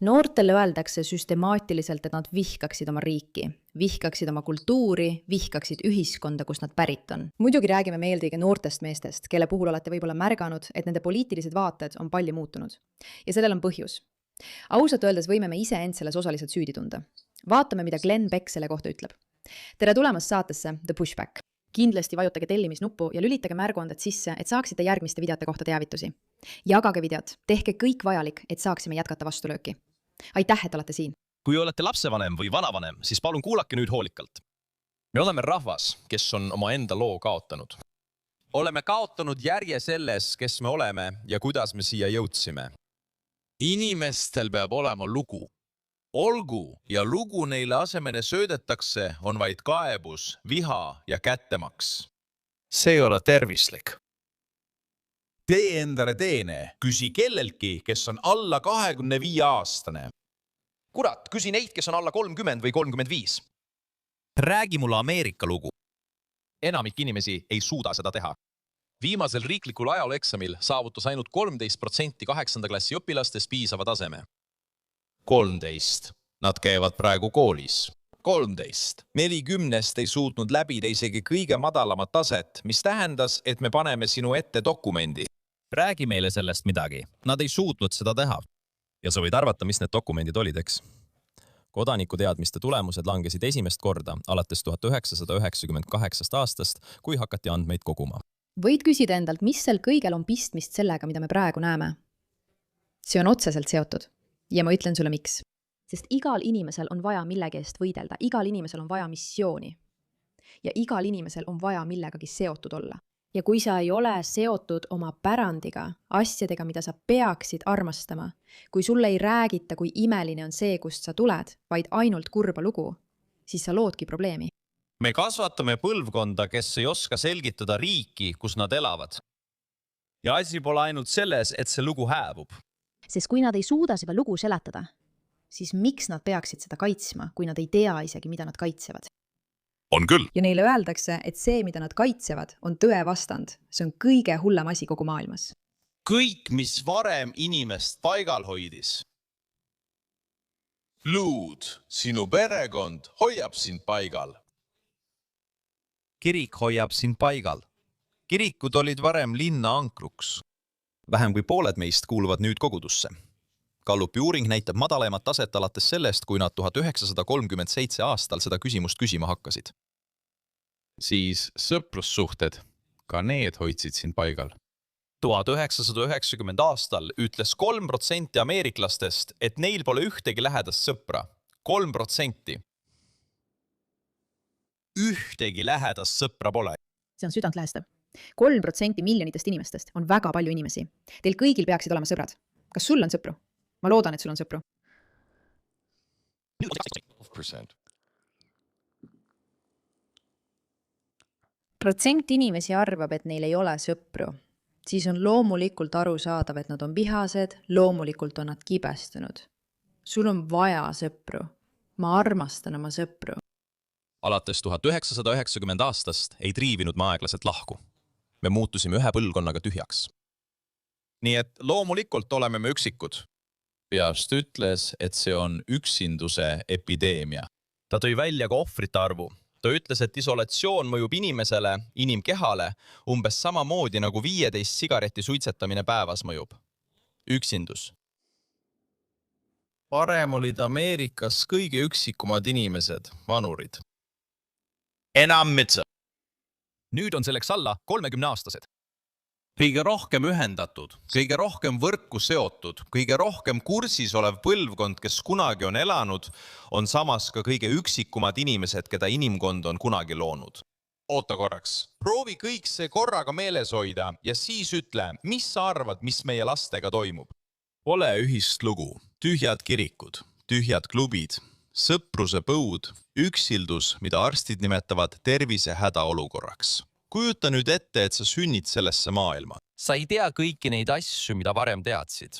Noortele öeldakse süstemaatiliselt, et nad vihkaksid oma riiki, vihkaksid oma kultuuri, vihkaksid ühiskonda, kust nad pärit on. Muidugi räägime me eelkõige noortest meestest, kelle puhul olete võib-olla märganud, et nende poliitilised vaated on palju muutunud. Ja sellel on põhjus. Ausalt öeldes võime me iseend selles osaliselt süüdi tunda. Vaatame, mida Glenn Beck selle kohta ütleb. Tere tulemast saatesse The Pushback. Kindlasti vajutage tellimisnuppu ja lülitage märguanded sisse, et saaksite järgmiste videote kohta teavitusi. Jagage videot, tehke kõik vajalik, et saaksime jätkata vastulööki. Aitäh, et olete siin. Kui olete lapsevanem või vanavanem, siis palun kuulake nüüd hoolikalt. Me oleme rahvas, kes on oma enda loo kaotanud. Oleme kaotanud järje selles, kes me oleme ja kuidas me siia jõudsime. Inimestel peab olema lugu. Olgu ja lugu neile asemene söödetakse on vaid kaebus, viha ja kättemaks. See ei ole tervislik. Tee endale teene, küsi kelleltki, kes on alla 25-aastane. Kurat, küsi neid, kes on alla 30 või 35. Räägi mulle Ameerika lugu. Enamik inimesi ei suuda seda teha. Viimasel riiklikul ajalooeksamil saavutas ainult 13% 8. klassi õpilastest piisava taseme. 13. Nad käivad praegu koolis. 13. 40 ei suutnud läbida isegi kõige madalamat taset, mis tähendas, et me paneme sinu ette dokumendi. Räägi meile sellest midagi. Nad ei suutnud seda teha. Ja sa võid arvata, mis need dokumendid olid, eks? Kodanikuteadmiste tulemused langesid esimest korda alates 1998 aastast, kui hakati andmeid koguma. Võid küsida endalt, mis sel kõigel on pistmist sellega, mida me praegu näeme? See on otseselt seotud. Ja ma ütlen sulle miks. Sest igal inimesel on vaja millegi eest võidelda. Igal inimesel on vaja missiooni. Ja igal inimesel on vaja millegagi seotud olla. Ja kui sa ei ole seotud oma pärandiga, asjadega, mida sa peaksid armastama, kui sulle ei räägita, kui imeline on see, kust sa tuled, vaid ainult kurba lugu, siis sa loodki probleemi. Me kasvatame põlvkonda, kes ei oska selgitada riiki, kus nad elavad. Ja asi pole ainult selles, et see lugu hääbub. Sest kui nad ei suuda seda lugu seletada, siis miks nad peaksid seda kaitsma, kui nad ei tea isegi, mida nad kaitsevad? On küll. Ja neile öeldakse, et see, mida nad kaitsevad, on tõe vastand. See on kõige hullem asi kogu maailmas. Kõik, mis varem inimest paigal hoidis. Luud, sinu perekond hoiab sind paigal. Kirik hoiab sind paigal. Kirikud olid varem linna ankruks. Vähem kui pooled meist kuuluvad nüüd kogudusse. Gallupi uuring näitab madalaimat taset alates sellest, kui nad 1937 aastal seda küsimust küsima hakkasid. Siis sõprussuhted, ka need hoidsid siin paigal. 1990 aastal ütles 3% ameeriklastest, et neil pole ühtegi lähedast sõpra. 3%. Ühtegi lähedast sõpra pole. See on südantläästav. 3% miljonitest inimestest on väga palju inimesi. Teil kõigil peaksid olema sõbrad. Kas sul on sõpru? Ma loodan, et sul on sõpru. Protsent inimesi arvab, et neil ei ole sõpru. Siis on loomulikult arusaadav, et nad on vihased, loomulikult on nad kibestunud. Sul on vaja sõpru. Ma armastan oma sõpru. Alates 1990 aastast ei triivinud me aeglaselt lahku. Me muutusime ühe põlvkonnaga tühjaks. Nii et loomulikult oleme me üksikud. Peast ütles, et see on üksinduse epideemia. Ta tõi välja ka ohvrite arvu. Ta ütles, et isolatsioon mõjub inimesele, inimkehale, umbes samamoodi nagu 15 sigareti suitsetamine päevas mõjub. Üksindus. Varem olid Ameerikas kõige üksikumad inimesed, vanurid. Enam mitte. Nüüd on selleks alla 30-aastased. Kõige rohkem ühendatud, kõige rohkem võrku seotud, kõige rohkem kursis olev põlvkond, kes kunagi on elanud, on samas ka kõige üksikumad inimesed, keda inimkond on kunagi loonud. Oota korraks. Proovi kõik see korraga meeles hoida ja siis ütle, mis sa arvad, mis meie lastega toimub. Pole ühist lugu, tühjad kirikud, tühjad klubid, sõpruse põud, üksildus, mida arstid nimetavad tervise hädaolukorraks. Kujuta nüüd ette, et sa sünnid sellesse maailma. Sa ei tea kõiki neid asju, mida varem teadsid.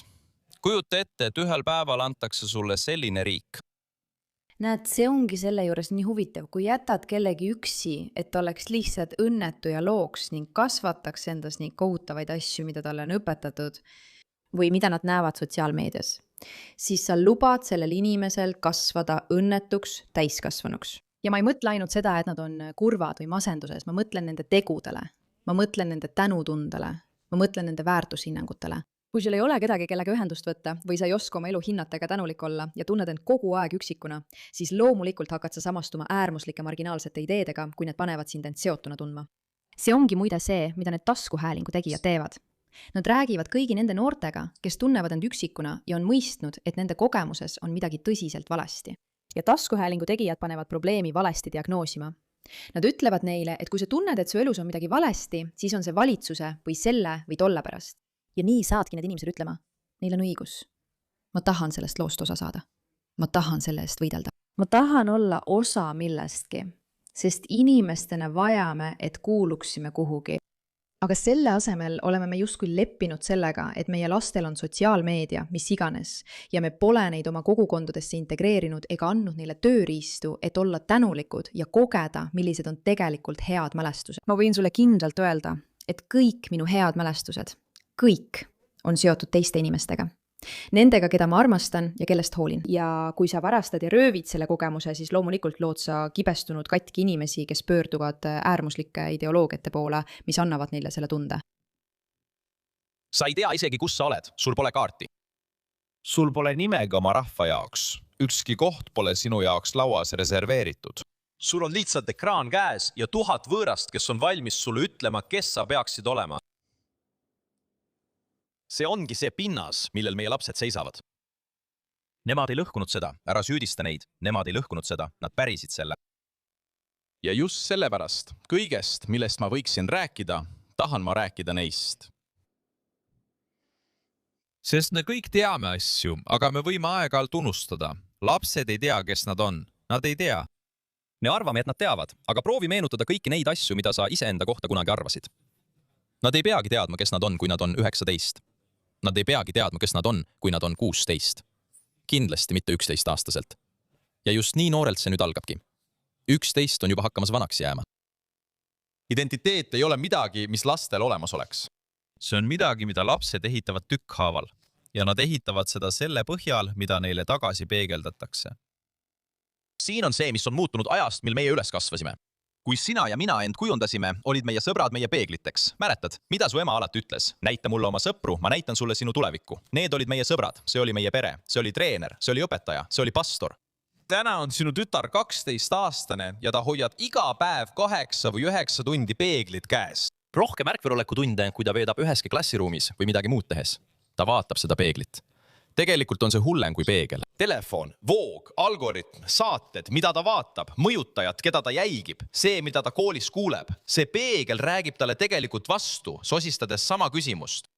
Kujuta ette, et ühel päeval antakse sulle selline riik. Näed, see ongi selle juures nii huvitav, kui jätad kellegi üksi, et oleks lihtsalt õnnetu ja looks ning kasvataks endas nii kohutavaid asju, mida talle on õpetatud või mida nad näevad sotsiaalmeedias. siis sa lubad sellel inimesel kasvada õnnetuks täiskasvanuks. Ja ma ei mõtle ainult seda, et nad on kurvad või masenduses, ma mõtlen nende tegudele, ma mõtlen nende tänutundele, ma mõtlen nende väärtushinnangutele. Kui sul ei ole kedagi, kellega ühendust võtta või sa ei oska oma elu hinnata ega tänulik olla ja tunned end kogu aeg üksikuna, siis loomulikult hakkad sa samastuma äärmuslike marginaalsete ideedega, kui need panevad sind end seotuna tundma. See ongi muide see, mida need taskuhäälingu tegijad teevad. Nad räägivad kõigi nende noortega, kes tunnevad end üksikuna ja on mõistnud, et nende kogemuses on midagi tõsiselt valesti. Ja taskuhäälingu tegijad panevad probleemi valesti diagnoosima. Nad ütlevad neile, et kui sa tunned, et su elus on midagi valesti, siis on see valitsuse või selle või tolle pärast. Ja nii saadki need inimesed ütlema, neil on õigus. Ma tahan sellest loost osa saada. Ma tahan selle eest võidelda. Ma tahan olla osa millestki, sest inimestena vajame, et kuuluksime kuhugi. Aga selle asemel oleme me justkui leppinud sellega, et meie lastel on sotsiaalmeedia, mis iganes, ja me pole neid oma kogukondadesse integreerinud ega andnud neile tööriistu, et olla tänulikud ja kogeda, millised on tegelikult head mälestused. Ma võin sulle kindlalt öelda, et kõik minu head mälestused, kõik on seotud teiste inimestega. Nendega, keda ma armastan ja kellest hoolin. Ja kui sa varastad ja röövid selle kogemuse, siis loomulikult lood sa kibestunud katki inimesi, kes pöörduvad äärmuslike ideoloogiate poole, mis annavad neile selle tunde. Sa ei tea isegi, kus sa oled, sul pole kaarti. Sul pole nimega oma rahva jaoks. Ükski koht pole sinu jaoks lauas reserveeritud. Sul on lihtsalt ekraan käes ja 1000 võõrast, kes on valmis sulle ütlema, kes sa peaksid olema. See ongi see pinnas, millel meie lapsed seisavad. Nemad ei lõhkunud seda, ära süüdista neid, nemad ei lõhkunud seda, nad pärisid selle. Ja just sellepärast, kõigest, millest ma võiksin rääkida, tahan ma rääkida neist. Sest me kõik teame asju, aga me võime aeg-ajalt unustada. Lapsed ei tea, kes nad on. Nad ei tea. Me arvame, et nad teavad, aga proovi meenutada kõiki neid asju, mida sa iseenda kohta kunagi arvasid. Nad ei peagi teadma, kes nad on, kui nad on 19. Nad ei peagi teadma, kes nad on, kui nad on 16. Kindlasti mitte 11-aastaselt. Ja just nii noorelt see nüüd algabki. 11 on juba hakkamas vanaks jääma. Identiteet ei ole midagi, mis lastel olemas oleks. See on midagi, mida lapsed ehitavad tükkhaaval. Ja nad ehitavad seda selle põhjal, mida neile tagasi peegeldatakse. Siin on see, mis on muutunud ajast, mil meie üles kasvasime. Kui sina ja mina end kujundasime, olid meie sõbrad meie peegliteks. Mäletad, mida su ema alati ütles? Näita mulle oma sõpru, ma näitan sulle sinu tulevikku. Need olid meie sõbrad, see oli meie pere, see oli treener, see oli õpetaja, see oli pastor. Täna on sinu tütar 12-aastane ja ta hoiab iga päev 8 või 9 tundi peeglit käes. Rohkem märkveroleku tunde, kui ta veedab üheski klassiruumis või midagi muud tehes. Ta vaatab seda peeglit. Tegelikult on see hullem kui peegel. Telefon, voog, algoritm, saated, mida ta vaatab, mõjutajad, keda ta jälgib, see, mida ta koolis kuuleb. See peegel räägib talle tegelikult vastu, sosistades sama küsimust.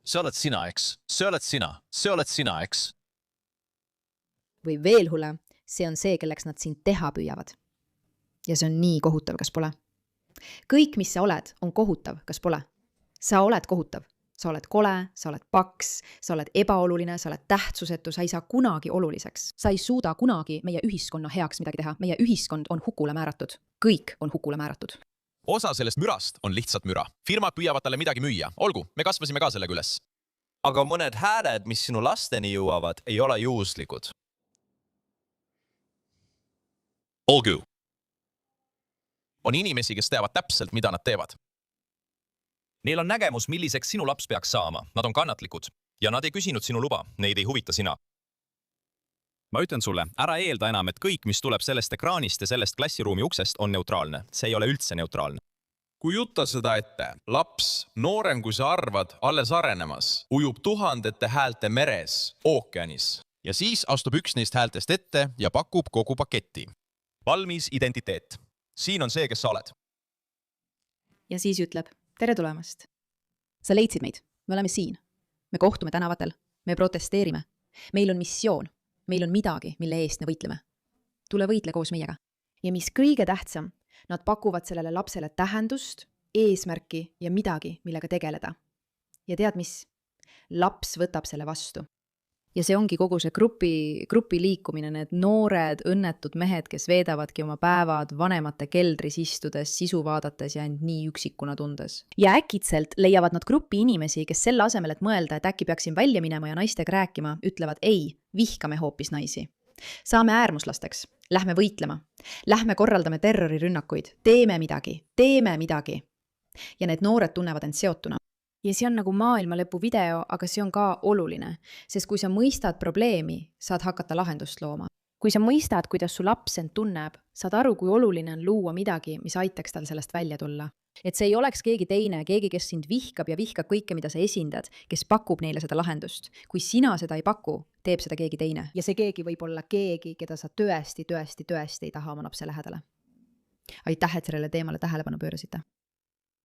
See oled sina, eks? See oled sina. See oled sina, eks? Või veel hullem, see on see, kelleks nad sind teha püüavad. Ja see on nii kohutav, kas pole? Kõik, mis sa oled, on kohutav, kas pole? Sa oled kohutav. Sa oled kole, sa oled paks, sa oled ebaoluline, sa oled tähtsusetu, sa ei saa kunagi oluliseks. Sa ei suuda kunagi meie ühiskonna heaks midagi teha. Meie ühiskond on hukule määratud. Kõik on hukule määratud. Osa sellest mürast on lihtsalt müra. Firmad püüavad talle midagi müüa. Olgu, me kasvasime ka sellega üles. Aga mõned hääled, mis sinu lasteni jõuavad, ei ole juhuslikud. Olgu. On inimesi, kes teavad täpselt, mida nad teevad. Neil on nägemus, milliseks sinu laps peaks saama. Nad on kannatlikud ja nad ei küsinud sinu luba. Neid ei huvita sina. Ma ütlen sulle, ära eelda enam, et kõik, mis tuleb sellest ekraanist ja sellest klassiruumi uksest, on neutraalne. See ei ole üldse neutraalne. Kujuta seda ette. Laps, noorem kui sa arvad, alles arenemas, ujub tuhandete häälte meres, ookeanis. Ja siis astub üks neist häältest ette ja pakub kogu paketi. Valmis identiteet. Siin on see, kes sa oled. Ja siis ütleb, tere tulemast. Sa leidsid meid. Me oleme siin. Me kohtume tänavatel. Me protesteerime. Meil on missioon. Meil on midagi, mille eest me võitleme. Tule võitle koos meiega. Ja mis kõige tähtsam, nad pakuvad sellele lapsele tähendust, eesmärki ja midagi, millega tegeleda. Ja tead mis? Laps võtab selle vastu. ja see ongi kogu see grupi liikumine, need noored õnnetud mehed, kes veedavadki oma päevad vanemate keldris istudes, sisu vaadates ja end nii üksikuna tundes. Ja äkitselt leiavad nad grupi inimesi, kes selle asemel, et mõelda, et äkki peaksin välja minema ja naistega rääkima, ütlevad ei, vihkame hoopis naisi. Saame äärmuslasteks, lähme võitlema, lähme korraldame terrorirünnakuid, teeme midagi. Ja need noored tunnevad end seotuna. Ja see on nagu maailmalõpu video, aga see on ka oluline, sest kui sa mõistad probleemi, saad hakata lahendust looma. Kui sa mõistad, kuidas su laps end tunneb, saad aru, kui oluline on luua midagi, mis aitaks tal sellest välja tulla. Et see ei oleks keegi teine, keegi, kes sind vihkab ja vihkab kõike, mida sa esindad, kes pakub neile seda lahendust. Kui sina seda ei paku, teeb seda keegi teine. Ja see keegi võib olla keegi, keda sa tõesti ei taha oma lapse lähedale. Aitäh, et sellele teemale tähelepanu pöörasite.